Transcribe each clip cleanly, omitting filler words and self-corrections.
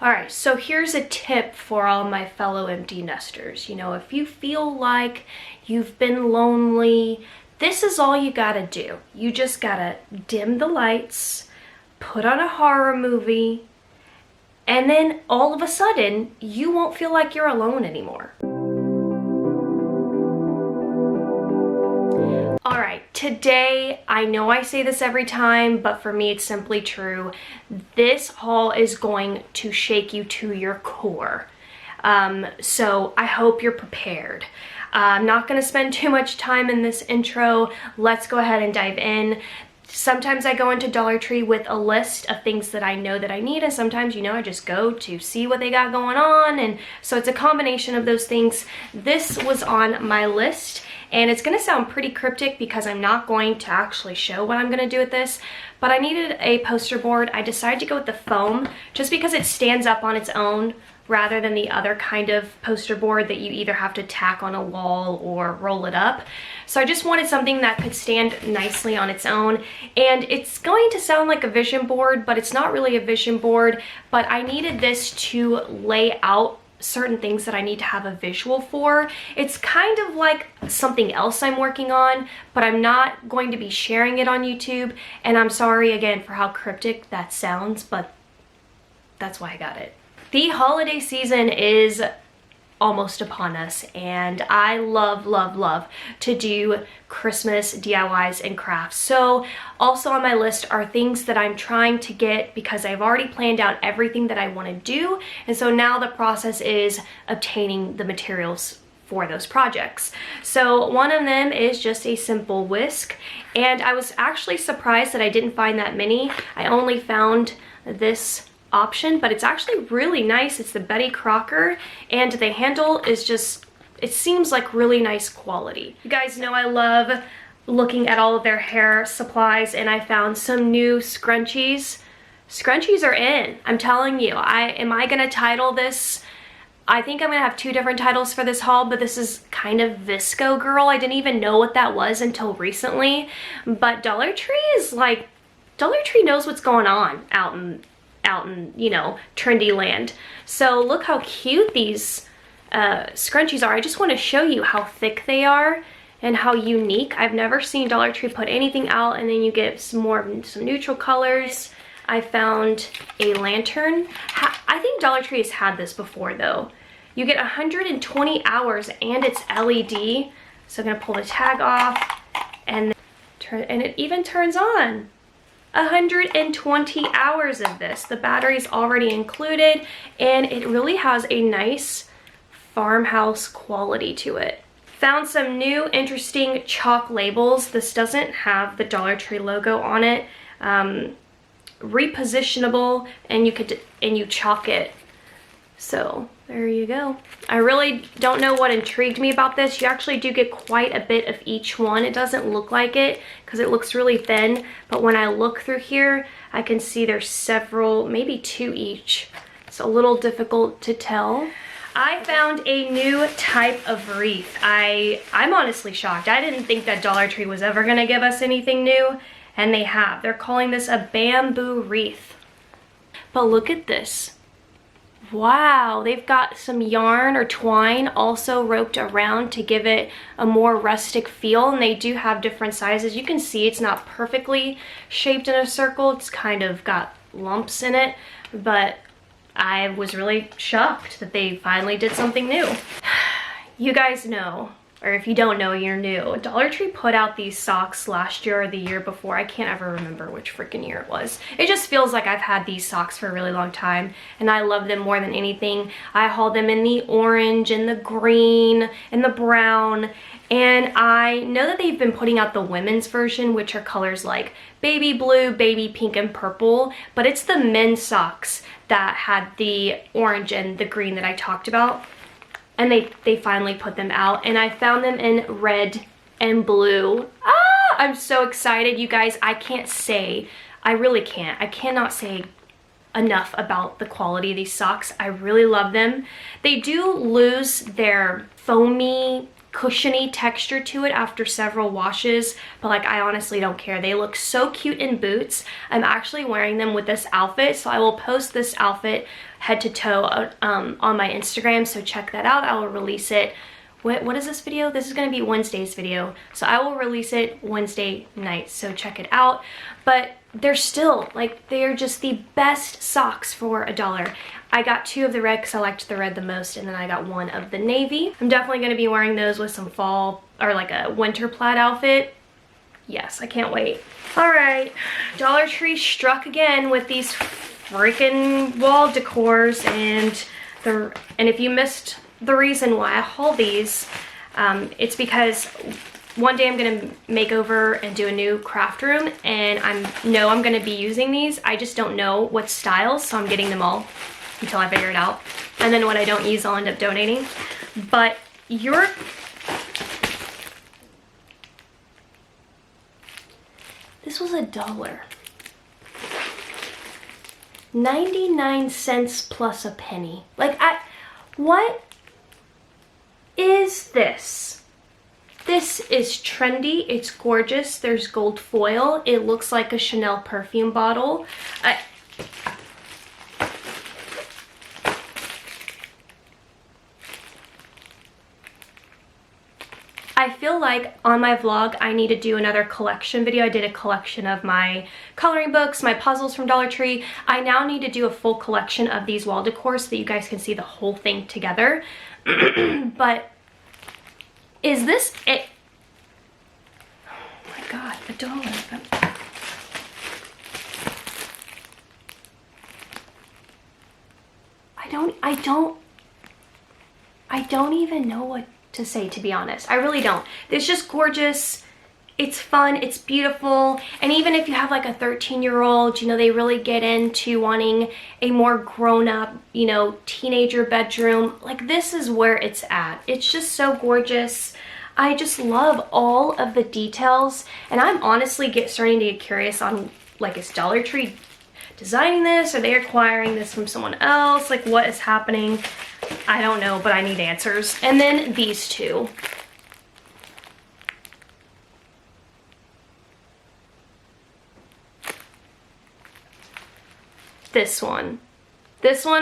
All right, so here's a tip for all my fellow empty nesters. You know, if you feel like you've been lonely, this is all you gotta do. You just gotta dim the lights, put on a horror movie, and then all of a sudden, you won't feel like you're alone anymore. All right, today, I know I say this every time, but for me, it's simply true. This haul is going to shake you to your core. So I hope you're prepared. I'm not gonna spend too much time in this intro. Let's go ahead and dive in. Sometimes I go into Dollar Tree with a list of things that I know that I need, and sometimes, you know, I just go to see what they got going on, and so it's a combination of those things. This was on my list, and it's gonna sound pretty cryptic because I'm not going to actually show what I'm gonna do with this, but I needed a poster board. I decided to go with the foam just because it stands up on its own rather than the other kind of poster board that you either have to tack on a wall or roll it up. So I just wanted something that could stand nicely on its own, and it's going to sound like a vision board, but it's not really a vision board, but I needed this to lay out certain things that I need to have a visual for. It's kind of like something else I'm working on, but I'm not going to be sharing it on YouTube, and I'm sorry again for how cryptic that sounds, but that's why I got it. The holiday season is almost upon us, and I love, love, love to do Christmas DIYs and crafts. So also on my list are things that I'm trying to get because I've already planned out everything that I want to do, and so now the process is obtaining the materials for those projects. So one of them is just a simple whisk, and I was actually surprised that I didn't find that many. I only found this option, but it's actually really nice. It's the Betty Crocker, and the handle is just, it seems like really nice quality. You guys know I love looking at all of their hair supplies, and I found some new scrunchies. Scrunchies are in, I'm telling you. Am I gonna title this? I think I'm gonna have two different titles for this haul, but this is kind of Vsco girl. I didn't even know what that was until recently, but Dollar Tree is like, Dollar Tree knows what's going on out in, you know, trendy land. So look how cute these scrunchies are. I just want to show you how thick they are and how unique. I've never seen Dollar Tree put anything out and then you get some neutral colors. I found a lantern. I think Dollar Tree has had this before though. You get 120 hours and it's LED. So I'm gonna pull the tag off and it even turns on. 120 hours of this. The battery's already included, and it really has a nice farmhouse quality to it. Found some new interesting chalk labels. This doesn't have the Dollar Tree logo on it. Repositionable, and you chalk it. So there you go. I really don't know what intrigued me about this. You actually do get quite a bit of each one. It doesn't look like it because it looks really thin, but when I look through here, I can see there's several, maybe two each. It's a little difficult to tell. I found a new type of wreath. I'm honestly shocked. I didn't think that Dollar Tree was ever gonna give us anything new, and they have. They're calling this a bamboo wreath. But look at this. Wow, they've got some yarn or twine also roped around to give it a more rustic feel, and they do have different sizes. You can see it's not perfectly shaped in a circle. It's kind of got lumps in it, but I was really shocked that they finally did something new. You guys know, or if you don't know, you're new. Dollar Tree put out these socks last year or the year before. I can't ever remember which freaking year it was. It just feels like I've had these socks for a really long time, and I love them more than anything. I haul them in the orange and the green and the brown, and I know that they've been putting out the women's version, which are colors like baby blue, baby pink, and purple, but it's the men's socks that had the orange and the green that I talked about. And they finally put them out, and I found them in red and blue. Ah, I'm so excited, you guys. I can't say, I really can't. I cannot say enough about the quality of these socks. I really love them. They do lose their foamy cushiony texture to it after several washes, but like I honestly don't care. They look so cute in boots. I'm actually wearing them with this outfit, so I will post this outfit head to toe on my Instagram, so check that out. I will release it. What is this video? This is going to be Wednesday's video, so I will release it Wednesday night, so check it out. But they're still, like, they're just the best socks for $1. I got 2 of the red because I liked the red the most, and then I got 1 of the navy. I'm definitely going to be wearing those with some fall or like a winter plaid outfit. Yes, I can't wait. All right, Dollar Tree struck again with these freaking wall decors, and if you missed the reason why I haul these, it's because one day I'm gonna make over and do a new craft room, and I'm gonna be using these. I just don't know what styles, so I'm getting them all until I figure it out. And then what I don't use, I'll end up donating. But this was $1. 99 cents plus a penny. Like, what is this? This is trendy. It's gorgeous. There's gold foil. It looks like a Chanel perfume bottle. I feel like on my vlog I need to do another collection video. I did a collection of my coloring books, my puzzles from Dollar Tree. I now need to do a full collection of these wall decors so that you guys can see the whole thing together. But is this it? Oh my god, $1. I don't even know what to say, to be honest. I really don't. It's just gorgeous. It's fun, it's beautiful, and even if you have like a 13-year-old, you know, they really get into wanting a more grown-up, you know, teenager bedroom. Like, this is where it's at. It's just so gorgeous. I just love all of the details, and I'm honestly starting to get curious on, like, is Dollar Tree designing this? Are they acquiring this from someone else? Like, what is happening? I don't know, but I need answers. And then these two. This one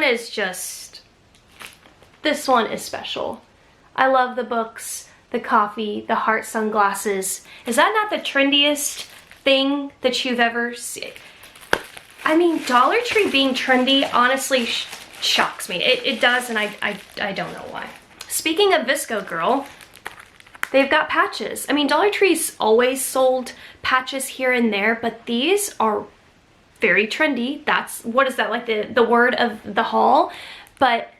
is just, this one is special. I love the books, the coffee, the heart sunglasses. Is that not the trendiest thing that you've ever seen? I mean, Dollar Tree being trendy honestly shocks me. It does, and I don't know why. Speaking of Vsco, girl, they've got patches. I mean, Dollar Tree's always sold patches here and there, but these are very trendy. That's, what is that, like the word of the haul? But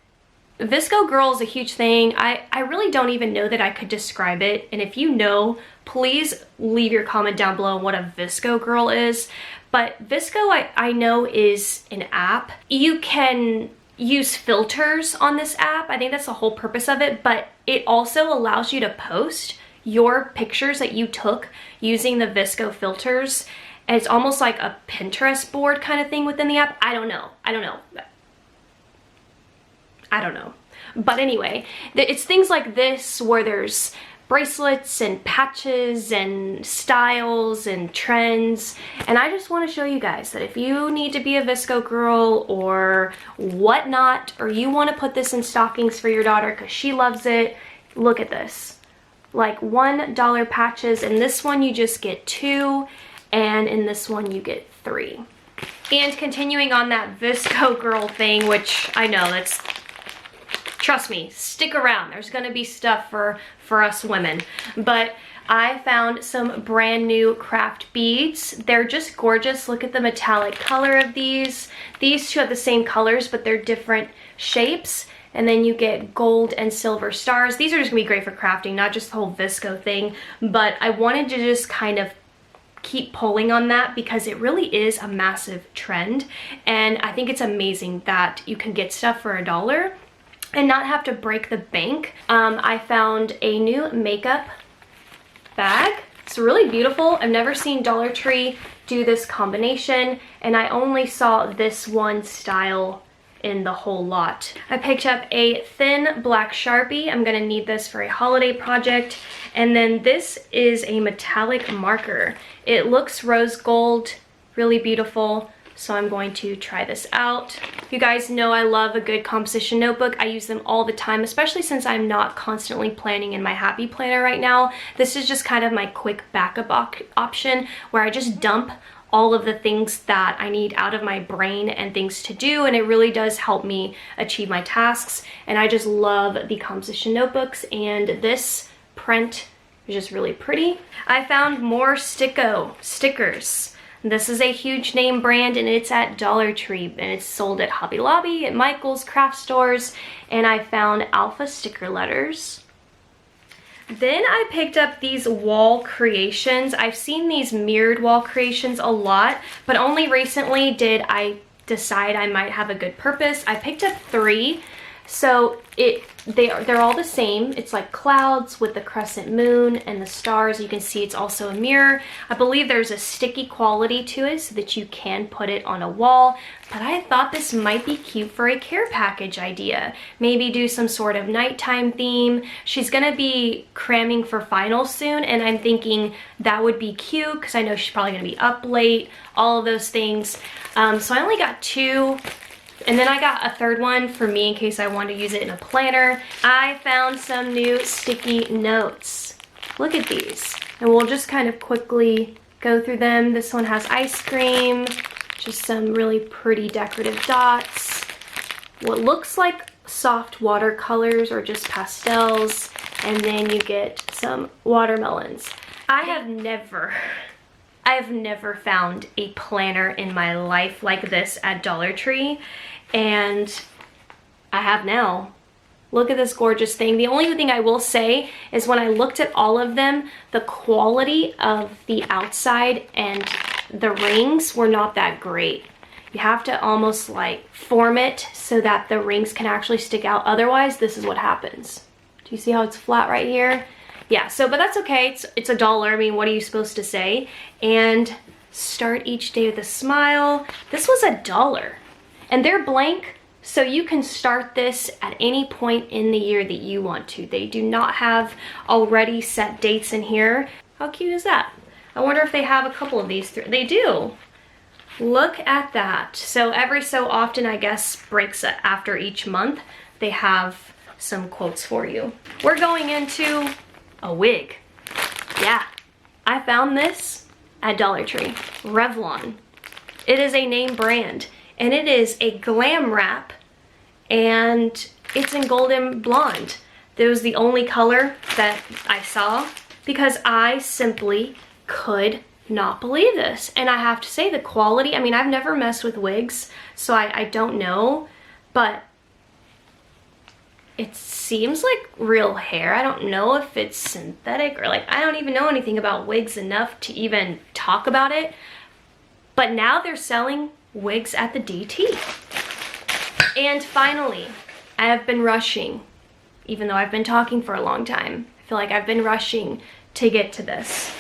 Vsco girl is a huge thing. I really don't even know that I could describe it, and if you know, please leave your comment down below on what a Vsco girl is. But Vsco, I know, is an app. You can use filters on this app. I think that's the whole purpose of it, but it also allows you to post your pictures that you took using the Vsco filters. And it's almost like a Pinterest board kind of thing within the app. I don't know. But anyway, it's things like this where there's bracelets and patches and styles and trends. And I just want to show you guys that if you need to be a Vsco girl or whatnot, or you want to put this in stockings for your daughter because she loves it, look at this. Like $1 patches. In this one you just get 2. And in this one you get 3. And continuing on that Vsco girl thing, which I know that's, trust me, stick around. There's gonna be stuff for us women. But I found some brand new craft beads. They're just gorgeous. Look at the metallic color of these. These two have the same colors, but they're different shapes. And then you get gold and silver stars. These are just gonna be great for crafting, not just the whole Vsco thing. But I wanted to just kind of keep pulling on that because it really is a massive trend, and I think it's amazing that you can get stuff for $1 and not have to break the bank. I found a new makeup bag. It's really beautiful. I've never seen Dollar Tree do this combination, and I only saw this one style in the whole lot. I picked up a thin black Sharpie. I'm gonna need this for a holiday project. And then this is a metallic marker. It looks rose gold, really beautiful. So I'm going to try this out. You guys know I love a good composition notebook. I use them all the time, especially since I'm not constantly planning in my Happy Planner right now. This is just kind of my quick backup option where I just dump all of the things that I need out of my brain and things to do, and it really does help me achieve my tasks. And I just love the composition notebooks, and this print is just really pretty. I found more Vsco stickers. This is a huge name brand, and it's at Dollar Tree, and it's sold at Hobby Lobby, at Michael's, craft stores, and I found alpha sticker letters. Then I picked up these wall creations. I've seen these mirrored wall creations a lot, but only recently did I decide I might have a good purpose. I picked up 3. So they're all the same. It's like clouds with the crescent moon and the stars. You can see it's also a mirror. I believe there's a sticky quality to it so that you can put it on a wall. But I thought this might be cute for a care package idea. Maybe do some sort of nighttime theme. She's gonna be cramming for finals soon, and I'm thinking that would be cute because I know she's probably gonna be up late, all of those things. So I only got 2. And then I got a 3rd one for me in case I want to use it in a planner. I found some new sticky notes. Look at these. And we'll just kind of quickly go through them. This one has ice cream, just some really pretty decorative dots. What looks like soft watercolors or just pastels. And then you get some watermelons. I have never found a planner in my life like this at Dollar Tree, and I have now. Look at this gorgeous thing. The only thing I will say is when I looked at all of them, the quality of the outside and the rings were not that great. You have to almost like form it so that the rings can actually stick out. Otherwise, this is what happens. Do you see how it's flat right here? Yeah, so, but that's okay. It's $1. I mean, what are you supposed to say? And start each day with a smile. This was $1. And they're blank, so you can start this at any point in the year that you want to. They do not have already set dates in here. How cute is that? I wonder if they have a couple of these. They do. Look at that. So every so often, I guess, breaks after each month, they have some quotes for you. We're going into a wig. Yeah, I found this at Dollar Tree. Revlon. It is a name brand, and it is a glam wrap, and it's in golden blonde. That was the only color that I saw because I simply could not believe this. And I have to say the quality, I mean, I've never messed with wigs, so I don't know, but it seems like real hair. I don't know if it's synthetic or like, I don't even know anything about wigs enough to even talk about it. But now they're selling wigs at the DT. And finally, I have been rushing, even though I've been talking for a long time. I feel like I've been rushing to get to this.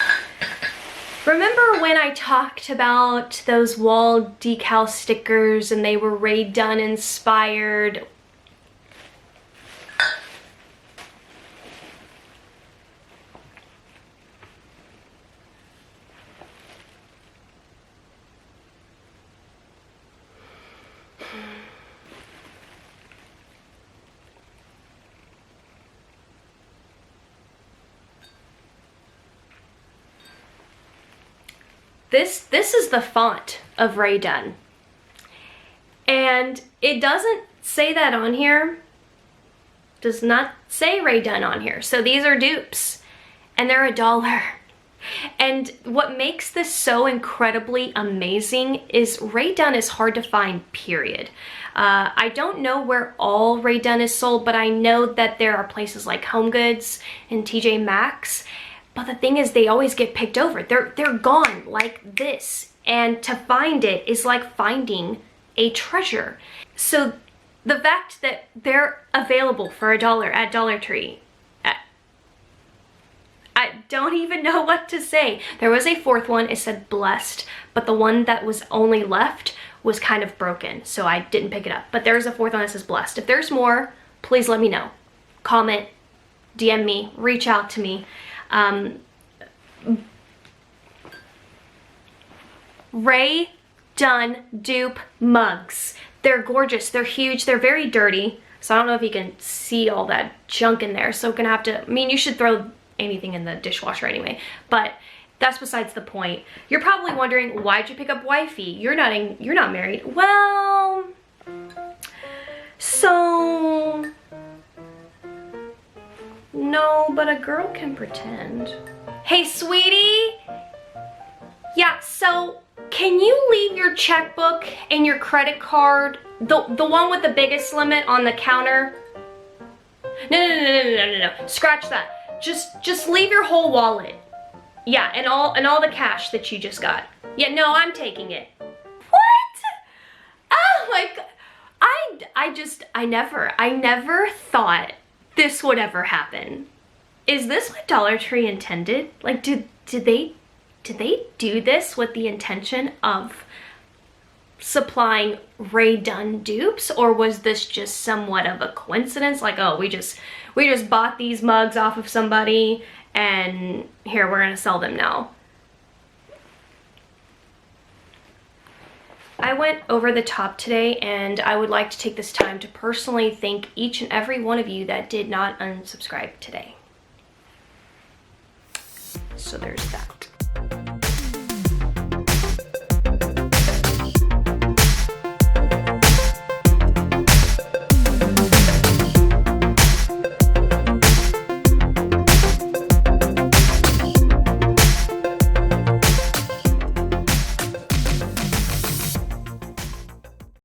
Remember when I talked about those wall decal stickers and they were Rae Dunn inspired? This is the font of Rae Dunn. And it doesn't say that on here. Does not say Rae Dunn on here. So these are dupes and they're $1. And what makes this so incredibly amazing is Rae Dunn is hard to find, period. I don't know where all Rae Dunn is sold, but I know that there are places like HomeGoods and TJ Maxx. But the thing is, they always get picked over. They're gone like this. And to find it is like finding a treasure. So the fact that they're available for $1 at Dollar Tree, I don't even know what to say. There was a 4th one, it said blessed, but the one that was only left was kind of broken, so I didn't pick it up. But there's a fourth one that says blessed. If there's more, please let me know. Comment, DM me, reach out to me. Rae Dunn dupe mugs. They're gorgeous, they're huge, they're very dirty. So I don't know if you can see all that junk in there. So gonna have to, I mean, you should throw anything in the dishwasher anyway, but that's besides the point. You're probably wondering, why'd you pick up wifey? You're not married. Well, so, no, but a girl can pretend. Hey, sweetie. Yeah, so can you leave your checkbook and your credit card, the one with the biggest limit on the counter? No. Scratch that. Just leave your whole wallet. Yeah, and all the cash that you just got. Yeah, no, I'm taking it. What? Oh my God. I never thought this would ever happen. Is this what Dollar Tree intended? Like, did they do this with the intention of supplying Rae Dunn dupes, or was this just somewhat of a coincidence? Like, oh, we just bought these mugs off of somebody and here, we're gonna sell them now. I went over the top today, and I would like to take this time to personally thank each and every one of you that did not unsubscribe today. So there's that.